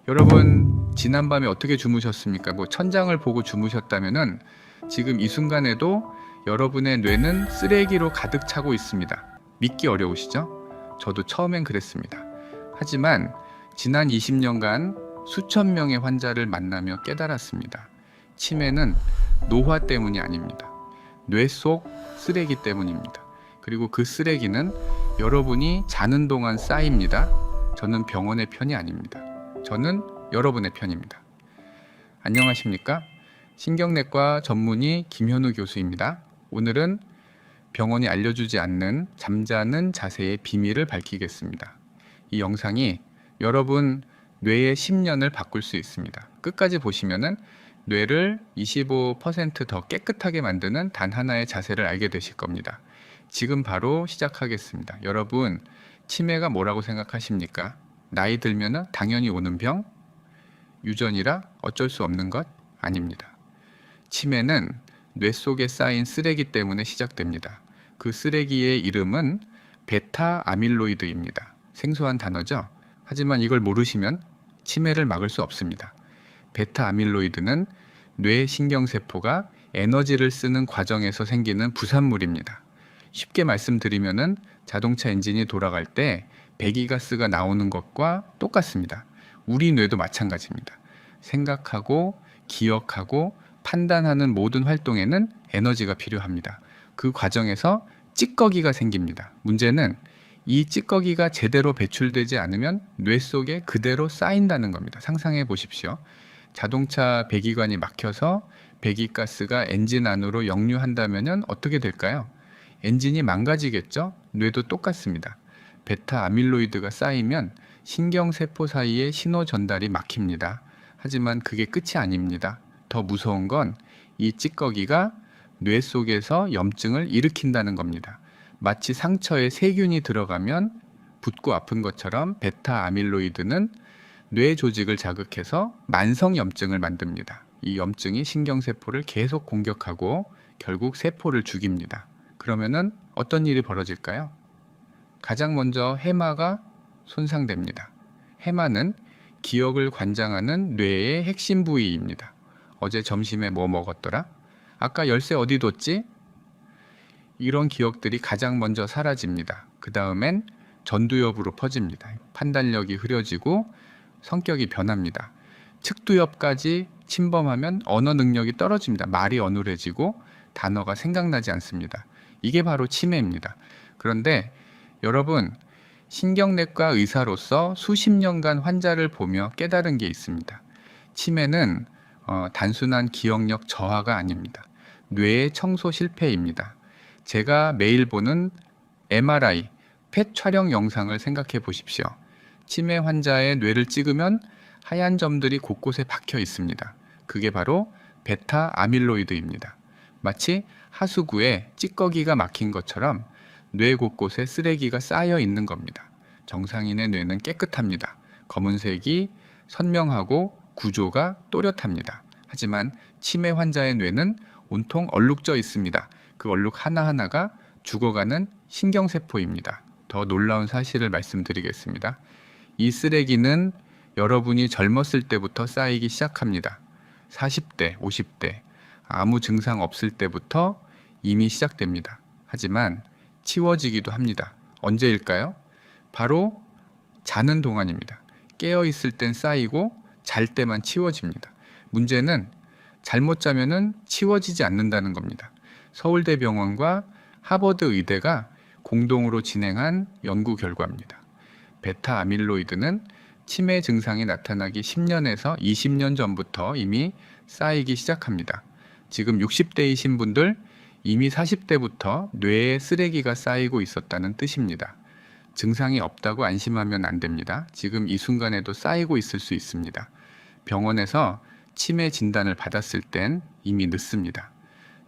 여러분 지난밤에 어떻게 주무셨습니까? 뭐 천장을 보고 주무셨다면은 지금 이 순간에도 여러분의 뇌는 쓰레기로 가득 차고 있습니다. 믿기 어려우시죠? 저도 처음엔 그랬습니다. 하지만 지난 20년간 수천 명의 환자를 만나며 깨달았습니다. 치매는 노화 때문이 아닙니다. 뇌 속 쓰레기 때문입니다. 그리고 그 쓰레기는 여러분이 자는 동안 쌓입니다. 저는 병원의 편이 아닙니다. 저는 여러분의 편입니다. 안녕하십니까? 신경내과 전문의 김현우 교수입니다. 오늘은 병원이 알려주지 않는 잠자는 자세의 비밀을 밝히겠습니다. 이 영상이 여러분 뇌의 10년을 바꿀 수 있습니다. 끝까지 보시면은 뇌를 25%더 깨끗하게 만드는 단 하나의 자세를 알게 되실 겁니다. 지금 바로 시작하겠습니다. 여러분, 치매가 뭐라고 생각하십니까? 나이 들면은 당연히 오는 병? 유전이라 어쩔 수 없는 것? 아닙니다. 치매는 뇌 속에 쌓인 쓰레기 때문에 시작됩니다. 그 쓰레기의 이름은 베타 아밀로이드입니다. 생소한 단어죠? 하지만 이걸 모르시면 치매를 막을 수 없습니다. 베타 아밀로이드는 뇌 신경세포가 에너지를 쓰는 과정에서 생기는 부산물입니다. 쉽게 말씀드리면은 자동차 엔진이 돌아갈 때 배기가스가 나오는 것과 똑같습니다. 우리 뇌도 마찬가지입니다. 생각하고 기억하고 판단하는 모든 활동에는 에너지가 필요합니다. 그 과정에서 찌꺼기가 생깁니다. 문제는 이 찌꺼기가 제대로 배출되지 않으면 뇌 속에 그대로 쌓인다는 겁니다. 상상해 보십시오. 자동차 배기관이 막혀서 배기가스가 엔진 안으로 역류한다면 어떻게 될까요? 엔진이 망가지겠죠? 뇌도 똑같습니다. 베타 아밀로이드가 쌓이면 신경세포 사이의 신호 전달이 막힙니다. 하지만 그게 끝이 아닙니다. 더 무서운 건 이 찌꺼기가 뇌 속에서 염증을 일으킨다는 겁니다. 마치 상처에 세균이 들어가면 붓고 아픈 것처럼 베타 아밀로이드는 뇌 조직을 자극해서 만성 염증을 만듭니다. 이 염증이 신경세포를 계속 공격하고 결국 세포를 죽입니다. 그러면은 어떤 일이 벌어질까요? 가장 먼저 해마가 손상됩니다. 해마는 기억을 관장하는 뇌의 핵심 부위입니다. 어제 점심에 뭐 먹었더라? 아까 열쇠 어디 뒀지? 이런 기억들이 가장 먼저 사라집니다. 그 다음엔 전두엽으로 퍼집니다. 판단력이 흐려지고 성격이 변합니다. 측두엽까지 침범하면 언어 능력이 떨어집니다. 말이 어눌해지고 단어가 생각나지 않습니다. 이게 바로 치매입니다. 그런데 여러분, 신경내과 의사로서 수십 년간 환자를 보며 깨달은 게 있습니다. 치매는 단순한 기억력 저하가 아닙니다. 뇌의 청소 실패입니다. 제가 매일 보는 MRI, 펫 촬영 영상을 생각해 보십시오. 치매 환자의 뇌를 찍으면 하얀 점들이 곳곳에 박혀 있습니다. 그게 바로 베타 아밀로이드입니다. 마치 하수구에 찌꺼기가 막힌 것처럼 뇌 곳곳에 쓰레기가 쌓여 있는 겁니다. 정상인의 뇌는 깨끗합니다. 검은색이 선명하고 구조가 또렷합니다. 하지만 치매 환자의 뇌는 온통 얼룩져 있습니다. 그 얼룩 하나하나가 죽어가는 신경세포입니다. 더 놀라운 사실을 말씀드리겠습니다. 이 쓰레기는 여러분이 젊었을 때부터 쌓이기 시작합니다. 40대, 50대, 아무 증상 없을 때부터 이미 시작됩니다. 하지만 치워지기도 합니다. 언제일까요? 바로 자는 동안입니다. 깨어 있을 땐 쌓이고 잘 때만 치워집니다. 문제는 잘못 자면은 치워지지 않는다는 겁니다. 서울대병원과 하버드 의대가 공동으로 진행한 연구 결과입니다. 베타 아밀로이드는 치매 증상이 나타나기 10년에서 20년 전부터 이미 쌓이기 시작합니다. 지금 60대이신 분들 이미 40대부터 뇌에 쓰레기가 쌓이고 있었다는 뜻입니다. 증상이 없다고 안심하면 안 됩니다. 지금 이 순간에도 쌓이고 있을 수 있습니다. 병원에서 치매 진단을 받았을 땐 이미 늦습니다.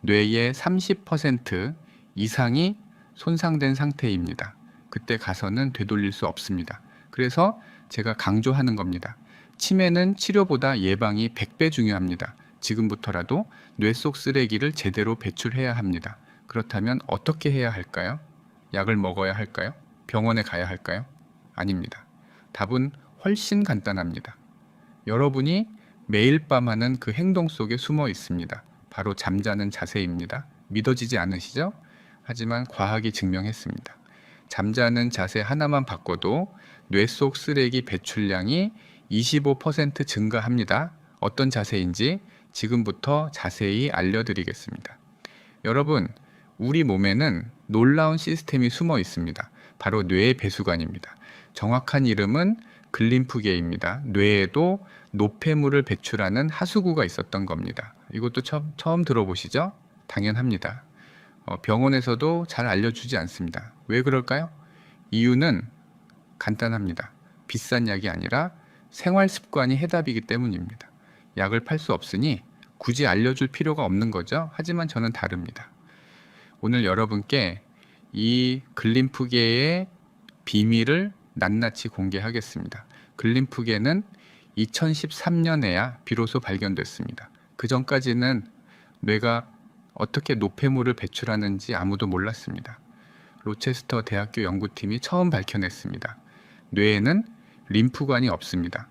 뇌의 30% 이상이 손상된 상태입니다. 그때 가서는 되돌릴 수 없습니다. 그래서 제가 강조하는 겁니다. 치매는 치료보다 예방이 100배 중요합니다. 지금부터라도 뇌 속 쓰레기를 제대로 배출해야 합니다. 그렇다면 어떻게 해야 할까요? 약을 먹어야 할까요? 병원에 가야 할까요? 아닙니다. 답은 훨씬 간단합니다. 여러분이 매일 밤 하는 그 행동 속에 숨어 있습니다. 바로 잠자는 자세입니다. 믿어지지 않으시죠? 하지만 과학이 증명했습니다. 잠자는 자세 하나만 바꿔도 뇌 속 쓰레기 배출량이 25% 증가합니다. 어떤 자세인지 지금부터 자세히 알려드리겠습니다. 여러분, 우리 몸에는 놀라운 시스템이 숨어 있습니다. 바로 뇌의 배수관입니다. 정확한 이름은 글림프계입니다. 뇌에도 노폐물을 배출하는 하수구가 있었던 겁니다. 이것도 처음 들어보시죠? 당연합니다. 병원에서도 잘 알려주지 않습니다. 왜 그럴까요? 이유는 간단합니다. 비싼 약이 아니라 생활 습관이 해답이기 때문입니다. 약을 팔 수 없으니 굳이 알려줄 필요가 없는 거죠. 하지만 저는 다릅니다. 오늘 여러분께 이 글림프계의 비밀을 낱낱이 공개하겠습니다. 글림프계는 2013년에야 비로소 발견됐습니다. 그 전까지는 뇌가 어떻게 노폐물을 배출하는지 아무도 몰랐습니다. 로체스터 대학교 연구팀이 처음 밝혀냈습니다. 뇌에는 림프관이 없습니다.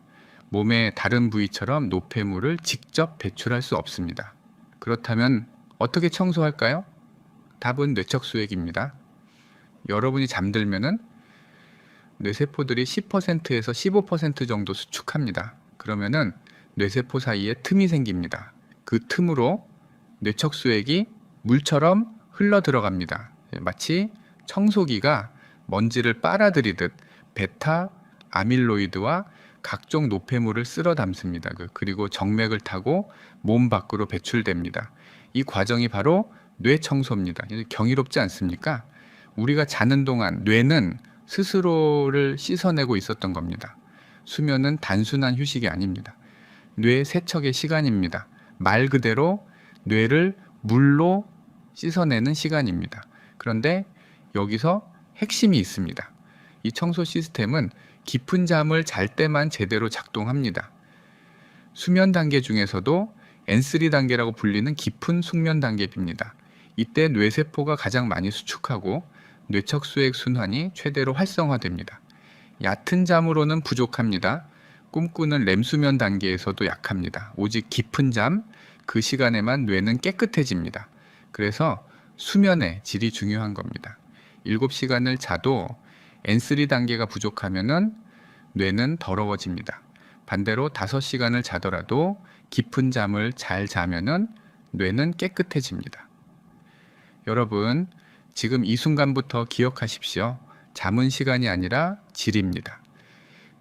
몸의 다른 부위처럼 노폐물을 직접 배출할 수 없습니다. 그렇다면 어떻게 청소할까요? 답은 뇌척수액입니다. 여러분이 잠들면은 뇌세포들이 10%에서 15% 정도 수축합니다. 그러면은 뇌세포 사이에 틈이 생깁니다. 그 틈으로 뇌척수액이 물처럼 흘러 들어갑니다. 마치 청소기가 먼지를 빨아들이듯 베타 아밀로이드와 각종 노폐물을 쓸어 담습니다. 그리고 정맥을 타고 몸 밖으로 배출됩니다. 이 과정이 바로 뇌 청소입니다. 경이롭지 않습니까? 우리가 자는 동안 뇌는 스스로를 씻어내고 있었던 겁니다. 수면은 단순한 휴식이 아닙니다. 뇌 세척의 시간입니다. 말 그대로 뇌를 물로 씻어내는 시간입니다. 그런데 여기서 핵심이 있습니다. 이 청소 시스템은 깊은 잠을 잘 때만 제대로 작동합니다. 수면 단계 중에서도 N3 단계라고 불리는 깊은 숙면 단계입니다. 이때 뇌세포가 가장 많이 수축하고 뇌척수액 순환이 최대로 활성화됩니다. 얕은 잠으로는 부족합니다. 꿈꾸는 렘수면 단계에서도 약합니다. 오직 깊은 잠, 그 시간에만 뇌는 깨끗해집니다. 그래서 수면의 질이 중요한 겁니다. 7시간을 자도 N3 단계가 부족하면은 뇌는 더러워집니다. 반대로 5시간을 자더라도 깊은 잠을 잘 자면은 뇌는 깨끗해집니다. 여러분, 지금 이 순간부터 기억하십시오. 잠은 시간이 아니라 질입니다.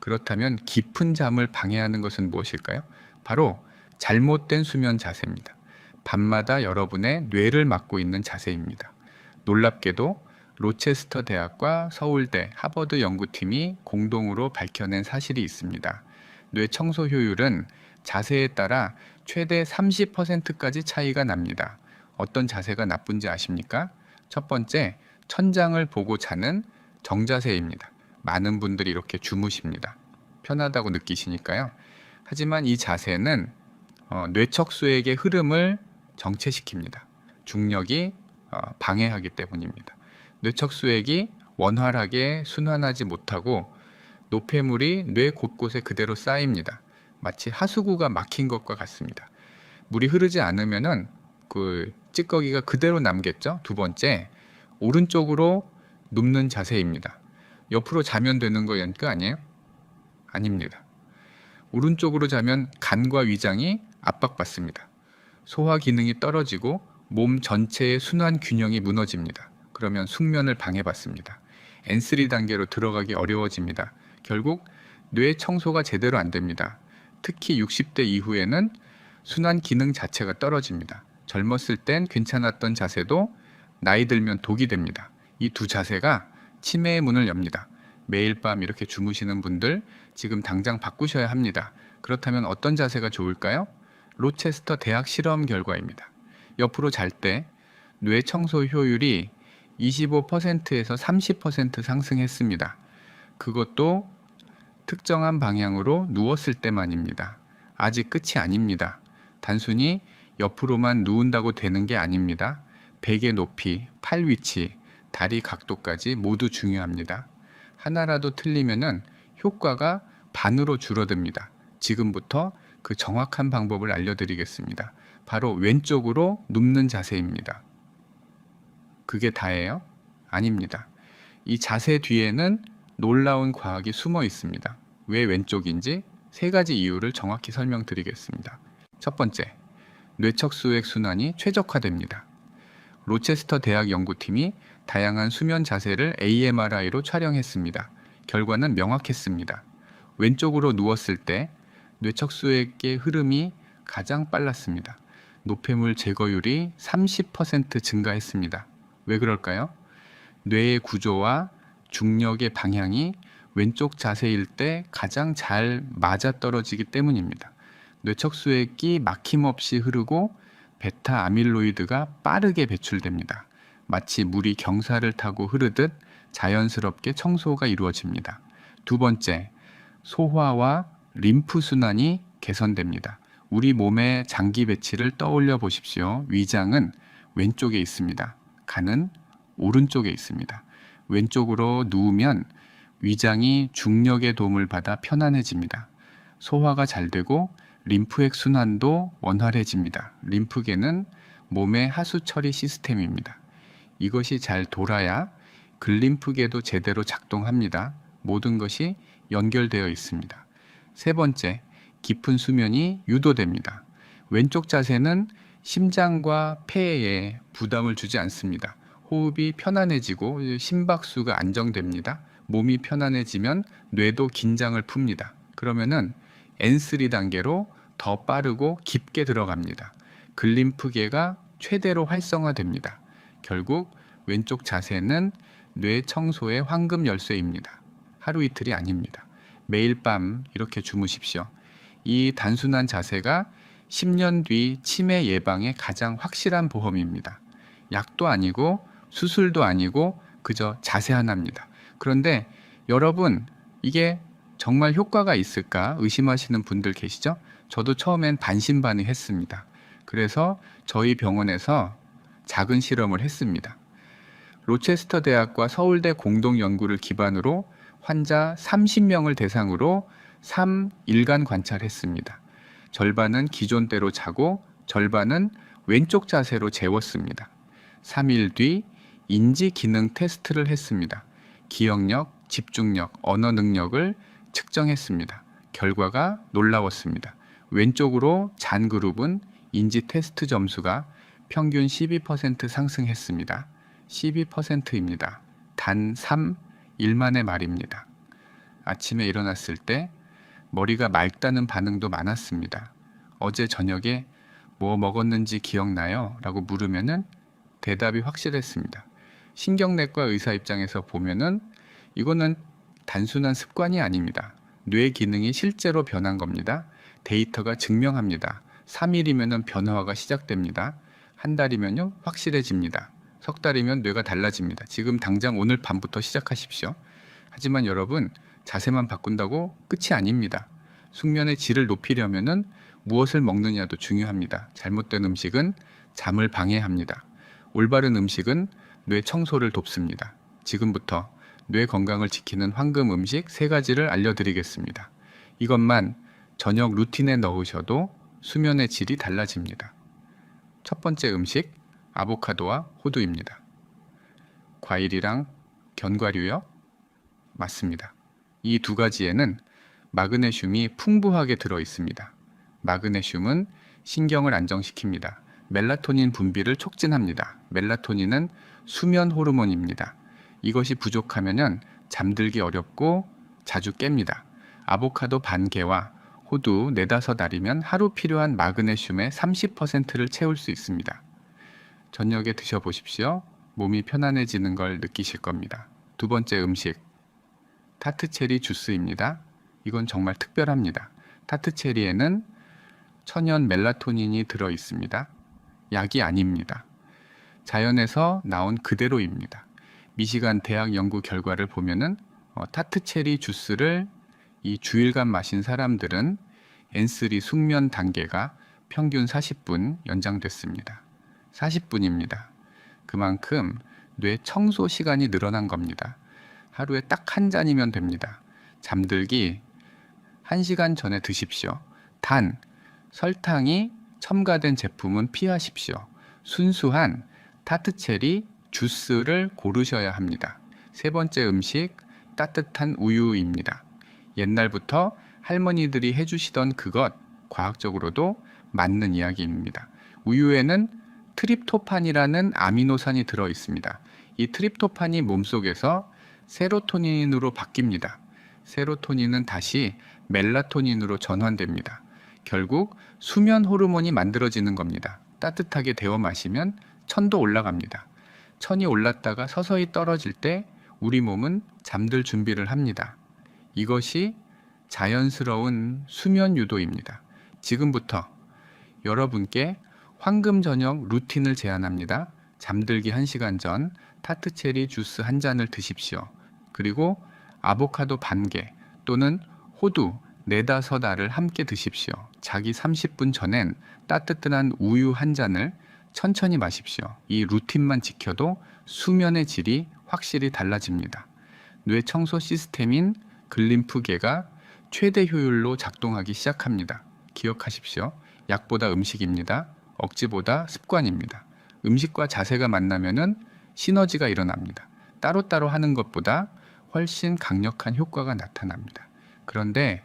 그렇다면 깊은 잠을 방해하는 것은 무엇일까요? 바로 잘못된 수면 자세입니다. 밤마다 여러분의 뇌를 막고 있는 자세입니다. 놀랍게도 로체스터 대학과 서울대, 하버드 연구팀이 공동으로 밝혀낸 사실이 있습니다. 뇌 청소 효율은 자세에 따라 최대 30%까지 차이가 납니다. 어떤 자세가 나쁜지 아십니까? 첫 번째, 천장을 보고 자는 정자세입니다. 많은 분들이 이렇게 주무십니다. 편하다고 느끼시니까요. 하지만 이 자세는 뇌척수액의 흐름을 정체시킵니다. 중력이 방해하기 때문입니다. 뇌척수액이 원활하게 순환하지 못하고 노폐물이 뇌 곳곳에 그대로 쌓입니다. 마치 하수구가 막힌 것과 같습니다. 물이 흐르지 않으면은 그 찌꺼기가 그대로 남겠죠. 두 번째, 오른쪽으로 눕는 자세입니다. 옆으로 자면 되는 거 아니에요? 아닙니다. 오른쪽으로 자면 간과 위장이 압박받습니다. 소화 기능이 떨어지고 몸 전체의 순환 균형이 무너집니다. 그러면 숙면을 방해받습니다. N3 단계로 들어가기 어려워집니다. 결국 뇌 청소가 제대로 안 됩니다. 특히 60대 이후에는 순환 기능 자체가 떨어집니다. 젊었을 땐 괜찮았던 자세도 나이 들면 독이 됩니다. 이 두 자세가 치매의 문을 엽니다. 매일 밤 이렇게 주무시는 분들 지금 당장 바꾸셔야 합니다. 그렇다면 어떤 자세가 좋을까요? 로체스터 대학 실험 결과입니다. 옆으로 잘 때 뇌 청소 효율이 25%에서 30% 상승했습니다. 그것도 특정한 방향으로 누웠을 때만입니다. 아직 끝이 아닙니다. 단순히 옆으로만 누운다고 되는 게 아닙니다. 베개 높이, 팔 위치, 다리 각도까지 모두 중요합니다. 하나라도 틀리면은 효과가 반으로 줄어듭니다. 지금부터 그 정확한 방법을 알려드리겠습니다. 바로 왼쪽으로 눕는 자세입니다. 그게 다예요? 아닙니다. 이 자세 뒤에는 놀라운 과학이 숨어 있습니다. 왜 왼쪽인지 세 가지 이유를 정확히 설명드리겠습니다. 첫 번째, 뇌척수액 순환이 최적화됩니다. 로체스터 대학 연구팀이 다양한 수면 자세를 AMRI로 촬영했습니다. 결과는 명확했습니다. 왼쪽으로 누웠을 때 뇌척수액의 흐름이 가장 빨랐습니다. 노폐물 제거율이 30% 증가했습니다. 왜 그럴까요? 뇌의 구조와 중력의 방향이 왼쪽 자세일 때 가장 잘 맞아떨어지기 때문입니다. 뇌척수액이 막힘없이 흐르고 베타 아밀로이드가 빠르게 배출됩니다. 마치 물이 경사를 타고 흐르듯 자연스럽게 청소가 이루어집니다. 두 번째, 소화와 림프 순환이 개선됩니다. 우리 몸의 장기 배치를 떠올려 보십시오. 위장은 왼쪽에 있습니다. 간은 오른쪽에 있습니다. 왼쪽으로 누우면 위장이 중력의 도움을 받아 편안해집니다. 소화가 잘 되고 림프액 순환도 원활해집니다. 림프계는 몸의 하수 처리 시스템입니다. 이것이 잘 돌아야 근림프계도 제대로 작동합니다. 모든 것이 연결되어 있습니다. 세 번째, 깊은 수면이 유도됩니다. 왼쪽 자세는 심장과 폐에 부담을 주지 않습니다. 호흡이 편안해지고 심박수가 안정됩니다. 몸이 편안해지면 뇌도 긴장을 풉니다. 그러면은 N3 단계로 더 빠르고 깊게 들어갑니다. 근림프계가 최대로 활성화됩니다. 결국 왼쪽 자세는 뇌 청소의 황금 열쇠입니다. 하루 이틀이 아닙니다. 매일 밤 이렇게 주무십시오. 이 단순한 자세가 10년 뒤 치매 예방에 가장 확실한 보험입니다. 약도 아니고 수술도 아니고 그저 자세 하나입니다. 그런데 여러분, 이게 정말 효과가 있을까 의심하시는 분들 계시죠? 저도 처음엔 반신반의했습니다. 그래서 저희 병원에서 작은 실험을 했습니다. 로체스터 대학과 서울대 공동 연구를 기반으로 환자 30명을 대상으로 3일간 관찰했습니다. 절반은 기존대로 자고 절반은 왼쪽 자세로 재웠습니다. 3일 뒤 인지 기능 테스트를 했습니다. 기억력, 집중력, 언어 능력을 측정했습니다. 결과가 놀라웠습니다. 왼쪽으로 잔 그룹은 인지 테스트 점수가 평균 12% 상승했습니다. 12%입니다. 단 3일 만의 말입니다. 아침에 일어났을 때 머리가 맑다는 반응도 많았습니다. 어제 저녁에 뭐 먹었는지 기억나요? 라고 물으면은 대답이 확실했습니다. 신경내과 의사 입장에서 보면은 이거는 단순한 습관이 아닙니다. 뇌 기능이 실제로 변한 겁니다. 데이터가 증명합니다. 3일이면 변화가 시작됩니다. 한 달이면요 확실해집니다. 석 달이면 뇌가 달라집니다. 지금 당장 오늘 밤부터 시작하십시오. 하지만 여러분, 자세만 바꾼다고 끝이 아닙니다. 숙면의 질을 높이려면은 무엇을 먹느냐도 중요합니다. 잘못된 음식은 잠을 방해합니다. 올바른 음식은 뇌 청소를 돕습니다. 지금부터 뇌 건강을 지키는 황금 음식 3가지를 알려드리겠습니다. 이것만 저녁 루틴에 넣으셔도 수면의 질이 달라집니다. 첫 번째 음식, 아보카도와 호두입니다. 과일이랑 견과류요? 맞습니다. 이 2가지에는 마그네슘이 풍부하게 들어 있습니다. 마그네슘은 신경을 안정시킵니다. 멜라토닌 분비를 촉진합니다. 멜라토닌은 수면 호르몬입니다. 이것이 부족하면 잠들기 어렵고 자주 깹니다. 아보카도 반 개와 호두 4-5알이면 하루 필요한 마그네슘의 30%를 채울 수 있습니다. 저녁에 드셔보십시오. 몸이 편안해지는 걸 느끼실 겁니다. 두 번째 음식, 타트체리 주스입니다. 이건 정말 특별합니다. 타트체리에는 천연 멜라토닌이 들어 있습니다. 약이 아닙니다. 자연에서 나온 그대로입니다. 미시간 대학 연구 결과를 보면은 타트체리 주스를 이 주일간 마신 사람들은 N3 숙면 단계가 평균 40분 연장됐습니다. 40분입니다. 그만큼 뇌 청소 시간이 늘어난 겁니다. 하루에 딱 한 잔이면 됩니다. 잠들기 1시간 전에 드십시오. 단, 설탕이 첨가된 제품은 피하십시오. 순수한 타트체리 주스를 고르셔야 합니다. 세 번째 음식, 따뜻한 우유입니다. 옛날부터 할머니들이 해주시던 그것, 과학적으로도 맞는 이야기입니다. 우유에는 트립토판이라는 아미노산이 들어 있습니다. 이 트립토판이 몸속에서 세로토닌으로 바뀝니다. 세로토닌은 다시 멜라토닌으로 전환됩니다. 결국 수면 호르몬이 만들어지는 겁니다. 따뜻하게 데워 마시면 천도 올라갑니다. 천이 올랐다가 서서히 떨어질 때 우리 몸은 잠들 준비를 합니다. 이것이 자연스러운 수면 유도입니다. 지금부터 여러분께 황금 저녁 루틴을 제안합니다. 잠들기 1시간 전 타트체리 주스 한 잔을 드십시오. 그리고 아보카도 반 개 또는 호두 4-5알을 함께 드십시오. 자기 30분 전엔 따뜻한 우유 한 잔을 천천히 마십시오. 이 루틴만 지켜도 수면의 질이 확실히 달라집니다. 뇌 청소 시스템인 글림프계가 최대 효율로 작동하기 시작합니다. 기억하십시오. 약보다 음식입니다. 억지보다 습관입니다. 음식과 자세가 만나면은 시너지가 일어납니다. 따로따로 하는 것보다 훨씬 강력한 효과가 나타납니다. 그런데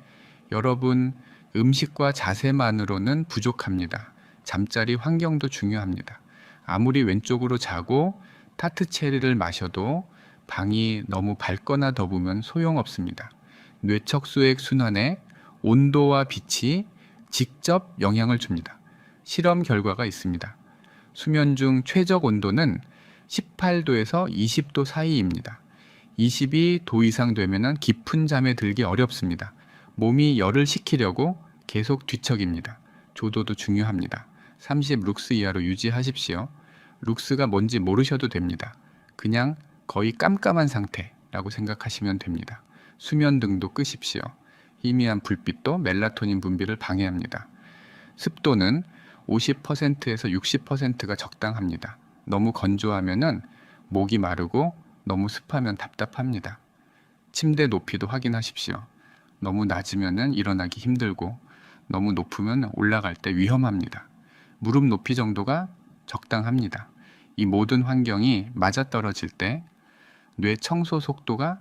여러분, 음식과 자세만으로는 부족합니다. 잠자리 환경도 중요합니다. 아무리 왼쪽으로 자고 타트체리를 마셔도 방이 너무 밝거나 더우면 소용없습니다. 뇌척수액 순환에 온도와 빛이 직접 영향을 줍니다. 실험 결과가 있습니다. 수면 중 최적 온도는 18도에서 20도 사이입니다. 22도 이상 되면 깊은 잠에 들기 어렵습니다. 몸이 열을 식히려고 계속 뒤척입니다. 조도도 중요합니다. 30 룩스 이하로 유지하십시오. 룩스가 뭔지 모르셔도 됩니다. 그냥 거의 깜깜한 상태라고 생각하시면 됩니다. 수면등도 끄십시오. 희미한 불빛도 멜라토닌 분비를 방해합니다. 습도는 50%에서 60%가 적당합니다. 너무 건조하면은 목이 마르고 너무 습하면 답답합니다. 침대 높이도 확인하십시오. 너무 낮으면은 일어나기 힘들고 너무 높으면 올라갈 때 위험합니다. 무릎 높이 정도가 적당합니다. 이 모든 환경이 맞아떨어질 때 뇌 청소 속도가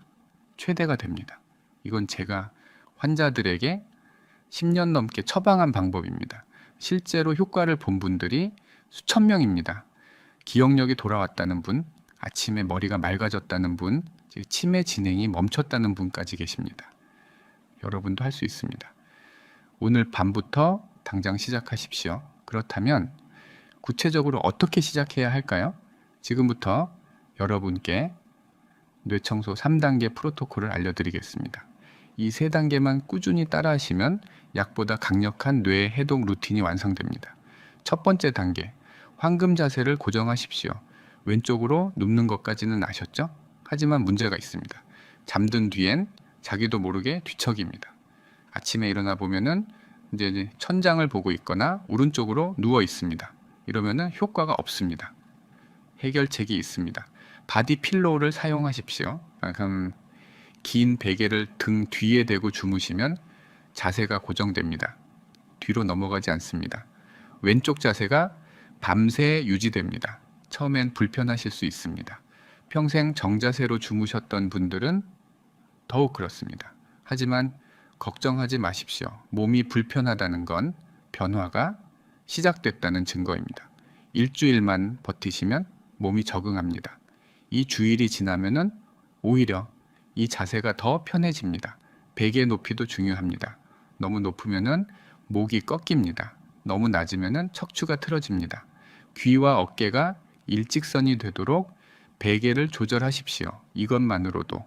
최대가 됩니다. 이건 제가 환자들에게 10년 넘게 처방한 방법입니다. 실제로 효과를 본 분들이 수천 명입니다. 기억력이 돌아왔다는 분, 아침에 머리가 맑아졌다는 분, 치매 진행이 멈췄다는 분까지 계십니다. 여러분도 할 수 있습니다. 오늘 밤부터 당장 시작하십시오. 그렇다면 구체적으로 어떻게 시작해야 할까요? 지금부터 여러분께 뇌청소 3단계 프로토콜을 알려드리겠습니다. 이 3단계만 꾸준히 따라하시면 약보다 강력한 뇌 해독 루틴이 완성됩니다. 첫 번째 단계, 황금 자세를 고정하십시오. 왼쪽으로 눕는 것까지는 아셨죠? 하지만 문제가 있습니다. 잠든 뒤엔 자기도 모르게 뒤척입니다. 아침에 일어나 보면은 이제 천장을 보고 있거나 오른쪽으로 누워 있습니다. 이러면은 효과가 없습니다. 해결책이 있습니다. 바디 필로우를 사용하십시오. 그럼 긴 베개를 등 뒤에 대고 주무시면 자세가 고정됩니다. 뒤로 넘어가지 않습니다. 왼쪽 자세가 밤새 유지됩니다. 처음엔 불편하실 수 있습니다. 평생 정자세로 주무셨던 분들은 더욱 그렇습니다. 하지만 걱정하지 마십시오. 몸이 불편하다는 건 변화가 시작됐다는 증거입니다. 일주일만 버티시면 몸이 적응합니다. 이 주일이 지나면은 오히려 이 자세가 더 편해집니다. 베개 높이도 중요합니다. 너무 높으면은 목이 꺾입니다. 너무 낮으면은 척추가 틀어집니다. 귀와 어깨가 일직선이 되도록 베개를 조절하십시오. 이것만으로도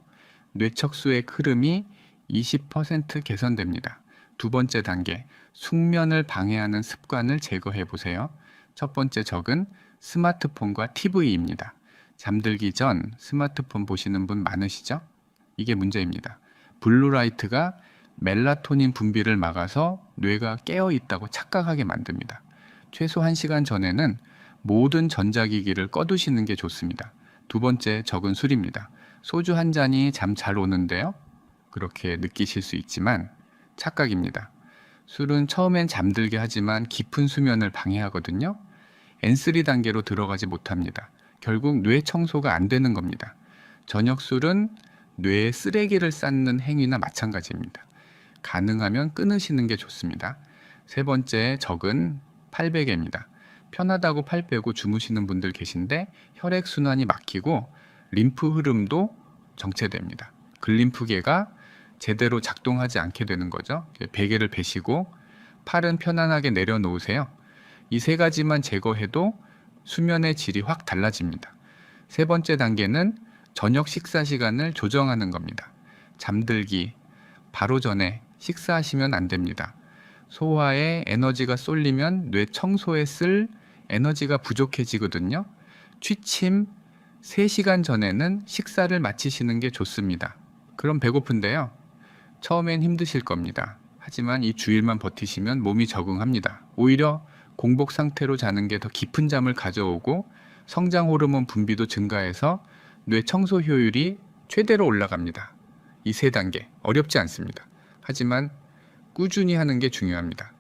뇌척수의 흐름이 20% 개선됩니다. 두 번째 단계, 숙면을 방해하는 습관을 제거해 보세요. 첫 번째 적은 스마트폰과 TV입니다. 잠들기 전 스마트폰 보시는 분 많으시죠? 이게 문제입니다. 블루라이트가 멜라토닌 분비를 막아서 뇌가 깨어 있다고 착각하게 만듭니다. 최소 1시간 전에는 모든 전자기기를 꺼두시는 게 좋습니다. 두 번째 적은 술입니다. 소주 한 잔이 잠 잘 오는데요. 그렇게 느끼실 수 있지만 착각입니다. 술은 처음엔 잠들게 하지만 깊은 수면을 방해하거든요. N3 단계로 들어가지 못합니다. 결국 뇌 청소가 안 되는 겁니다. 저녁 술은 뇌에 쓰레기를 쌓는 행위나 마찬가지입니다. 가능하면 끊으시는 게 좋습니다. 세 번째 적은 팔베개입니다. 편하다고 팔 빼고 주무시는 분들 계신데 혈액순환이 막히고 림프 흐름도 정체됩니다. 글림프계가 제대로 작동하지 않게 되는 거죠. 베개를 베시고 팔은 편안하게 내려놓으세요. 이 세 가지만 제거해도 수면의 질이 확 달라집니다. 세 번째 단계는 저녁 식사 시간을 조정하는 겁니다. 잠들기 바로 전에 식사하시면 안 됩니다. 소화에 에너지가 쏠리면 뇌 청소에 쓸 에너지가 부족해지거든요. 취침 3시간 전에는 식사를 마치시는 게 좋습니다. 그럼 배고픈데요. 처음엔 힘드실 겁니다. 하지만 이 주일만 버티시면 몸이 적응합니다. 오히려 공복 상태로 자는 게 더 깊은 잠을 가져오고 성장 호르몬 분비도 증가해서 뇌 청소 효율이 최대로 올라갑니다. 이 세 단계 어렵지 않습니다. 하지만 꾸준히 하는 게 중요합니다.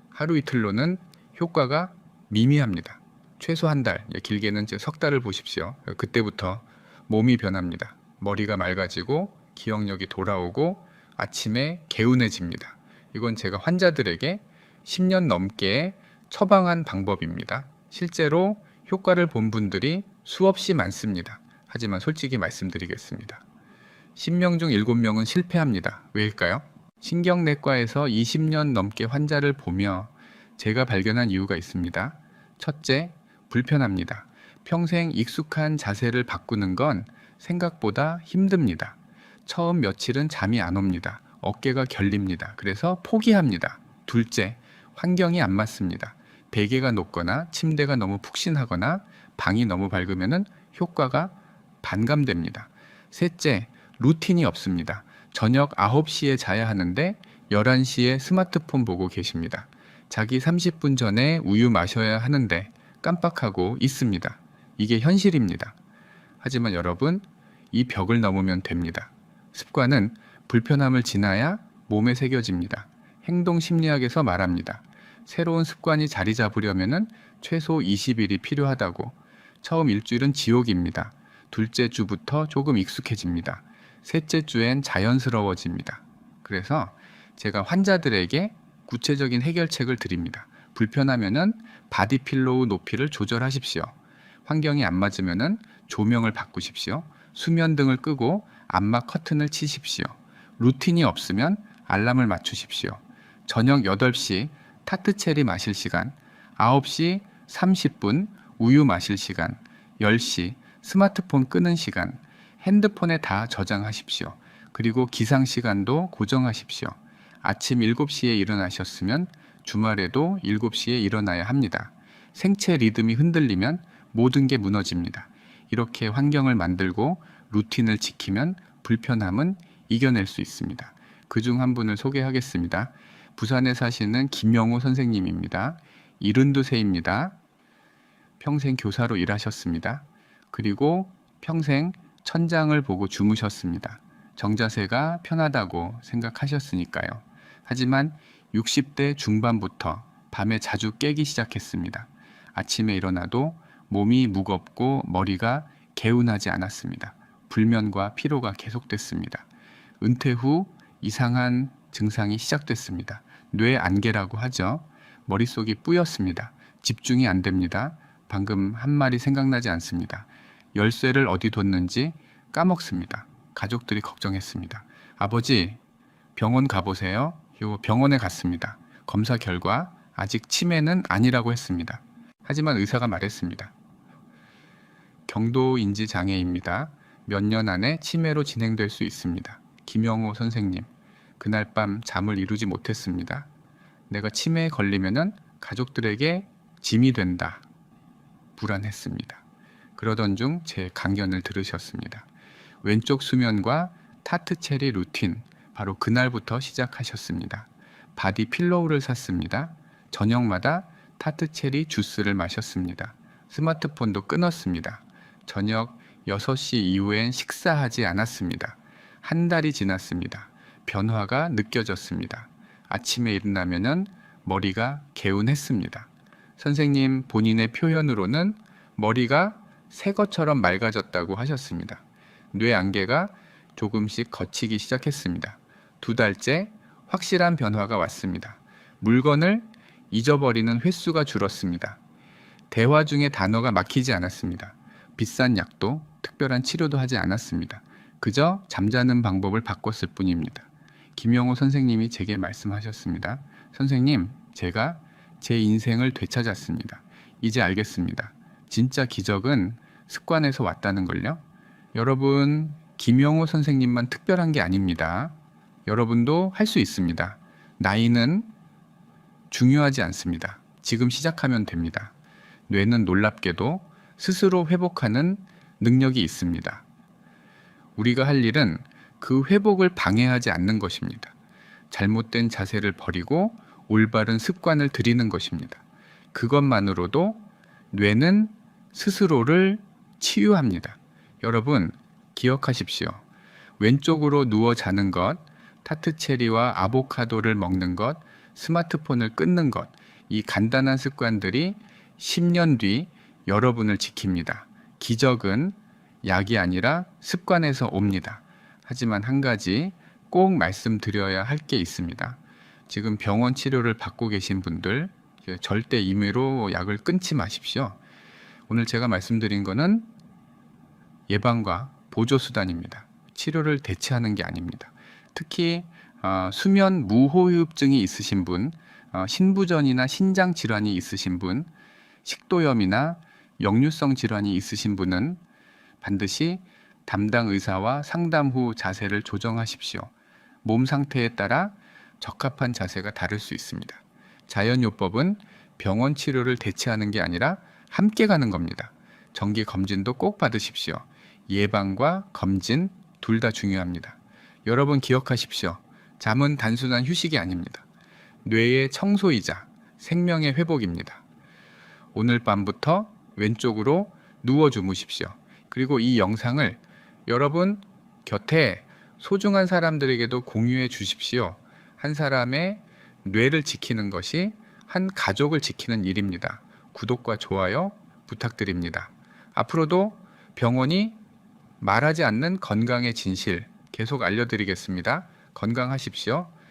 하루 이틀로는 효과가 미미합니다. 최소 한 달, 길게는 석 달을 보십시오. 그때부터 몸이 변합니다. 머리가 맑아지고 기억력이 돌아오고 아침에 개운해집니다. 이건 제가 환자들에게 10년 넘게 처방한 방법입니다. 실제로 효과를 본 분들이 수없이 많습니다. 하지만 솔직히 말씀드리겠습니다. 10명 중 7명은 실패합니다. 왜일까요? 신경내과에서 20년 넘게 환자를 보며 제가 발견한 이유가 있습니다. 첫째, 불편합니다. 평생 익숙한 자세를 바꾸는 건 생각보다 힘듭니다. 처음 며칠은 잠이 안 옵니다. 어깨가 결립니다. 그래서 포기합니다. 둘째, 환경이 안 맞습니다. 베개가 높거나 침대가 너무 푹신하거나 방이 너무 밝으면 효과가 반감됩니다. 셋째, 루틴이 없습니다. 저녁 9시에 자야 하는데 11시에 스마트폰 보고 계십니다. 자기 30분 전에 우유 마셔야 하는데 깜빡하고 있습니다. 이게 현실입니다. 하지만 여러분, 이 벽을 넘으면 됩니다. 습관은 불편함을 지나야 몸에 새겨집니다. 행동 심리학에서 말합니다. 새로운 습관이 자리 잡으려면 최소 20일이 필요하다고. 처음 일주일은 지옥입니다. 둘째 주부터 조금 익숙해집니다. 셋째 주엔 자연스러워집니다. 그래서 제가 환자들에게 구체적인 해결책을 드립니다. 불편하면은 바디필로우 높이를 조절하십시오. 환경이 안 맞으면은 조명을 바꾸십시오. 수면 등을 끄고 암막 커튼을 치십시오. 루틴이 없으면 알람을 맞추십시오. 저녁 8시 타트체리 마실 시간, 9시 30분 우유 마실 시간, 10시 스마트폰 끄는 시간, 핸드폰에 다 저장하십시오. 그리고 기상 시간도 고정하십시오. 아침 7시에 일어나셨으면 주말에도 7시에 일어나야 합니다. 생체 리듬이 흔들리면 모든 게 무너집니다. 이렇게 환경을 만들고 루틴을 지키면 불편함은 이겨낼 수 있습니다. 그중 한 분을 소개하겠습니다. 부산에 사시는 김영호 선생님입니다. 72세입니다. 평생 교사로 일하셨습니다. 그리고 평생 천장을 보고 주무셨습니다. 정자세가 편하다고 생각하셨으니까요. 하지만 60대 중반부터 밤에 자주 깨기 시작했습니다. 아침에 일어나도 몸이 무겁고 머리가 개운하지 않았습니다. 불면과 피로가 계속됐습니다. 은퇴 후 이상한 증상이 시작됐습니다. 뇌 안개라고 하죠. 머릿속이 뿌였습니다. 집중이 안 됩니다. 방금 한 말이 생각나지 않습니다. 열쇠를 어디 뒀는지 까먹습니다. 가족들이 걱정했습니다. 아버지, 병원 가보세요. 병원에 갔습니다. 검사 결과 아직 치매는 아니라고 했습니다. 하지만 의사가 말했습니다. 경도인지 장애입니다. 몇 년 안에 치매로 진행될 수 있습니다. 김영호 선생님, 그날 밤 잠을 이루지 못했습니다. 내가 치매에 걸리면은 가족들에게 짐이 된다. 불안했습니다. 그러던 중 제 강연을 들으셨습니다. 왼쪽 수면과 타트체리 루틴, 바로 그날부터 시작하셨습니다. 바디 필로우를 샀습니다. 저녁마다 타트체리 주스를 마셨습니다. 스마트폰도 끊었습니다. 저녁 6시 이후엔 식사하지 않았습니다. 한 달이 지났습니다. 변화가 느껴졌습니다. 아침에 일어나면은 머리가 개운했습니다. 선생님 본인의 표현으로는 머리가 새 것처럼 맑아졌다고 하셨습니다. 뇌 안개가 조금씩 걷히기 시작했습니다. 2달째 확실한 변화가 왔습니다. 물건을 잊어버리는 횟수가 줄었습니다. 대화 중에 단어가 막히지 않았습니다. 비싼 약도 특별한 치료도 하지 않았습니다. 그저 잠자는 방법을 바꿨을 뿐입니다. 김영호 선생님이 제게 말씀하셨습니다. 선생님, 제가 제 인생을 되찾았습니다. 이제 알겠습니다. 진짜 기적은 습관에서 왔다는 걸요. 여러분, 김영호 선생님만 특별한 게 아닙니다. 여러분도 할 수 있습니다. 나이는 중요하지 않습니다. 지금 시작하면 됩니다. 뇌는 놀랍게도 스스로 회복하는 능력이 있습니다. 우리가 할 일은 그 회복을 방해하지 않는 것입니다. 잘못된 자세를 버리고 올바른 습관을 들이는 것입니다. 그것만으로도 뇌는 스스로를 치유합니다. 여러분, 기억하십시오. 왼쪽으로 누워 자는 것, 타트체리와 아보카도를 먹는 것, 스마트폰을 끊는 것, 이 간단한 습관들이 10년 뒤 여러분을 지킵니다. 기적은 약이 아니라 습관에서 옵니다. 하지만 한 가지 꼭 말씀드려야 할 게 있습니다. 지금 병원 치료를 받고 계신 분들, 절대 임의로 약을 끊지 마십시오. 오늘 제가 말씀드린 거는 예방과 보조수단입니다. 치료를 대체하는 게 아닙니다. 특히 수면 무호흡증이 있으신 분, 신부전이나 신장 질환이 있으신 분, 식도염이나 역류성 질환이 있으신 분은 반드시 담당 의사와 상담 후 자세를 조정하십시오. 몸 상태에 따라 적합한 자세가 다를 수 있습니다. 자연요법은 병원 치료를 대체하는 게 아니라 함께 가는 겁니다. 정기 검진도 꼭 받으십시오. 예방과 검진 둘 다 중요합니다. 여러분 기억하십시오. 잠은 단순한 휴식이 아닙니다. 뇌의 청소이자 생명의 회복입니다. 오늘 밤부터 왼쪽으로 누워 주무십시오. 그리고 이 영상을 여러분 곁에 소중한 사람들에게도 공유해 주십시오. 한 사람의 뇌를 지키는 것이 한 가족을 지키는 일입니다. 구독과 좋아요 부탁드립니다. 앞으로도 병원이 말하지 않는 건강의 진실 계속 알려드리겠습니다. 건강하십시오.